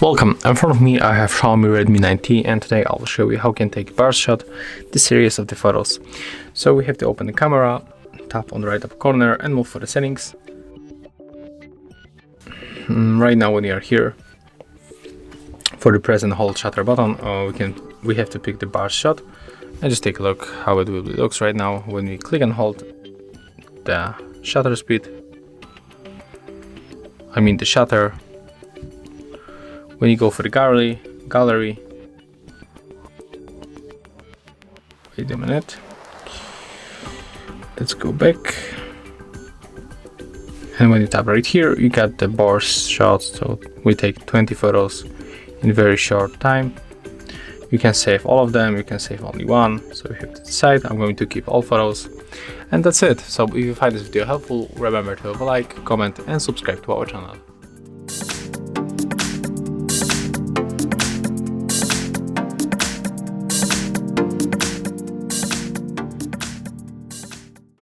Welcome, in front of me I have Xiaomi Redmi 9T, and today I will show you how you can take bar shot the series of the photos. So we have to open the camera, tap on the right upper corner and move for the settings. Right now when you are here, for the press and hold shutter button, we have to pick the bar shot and just take a look how it looks right now. When we click and hold the shutter speed, the shutter. When you go for the gallery, wait a minute, let's go back, and when you tap right here, you got the bar shots. So we take 20 photos in a very short time. You can save all of them, you can save only one, so you have to decide. I'm going to keep all photos, and that's it. So if you find this video helpful, remember to have a like, comment and subscribe to our channel.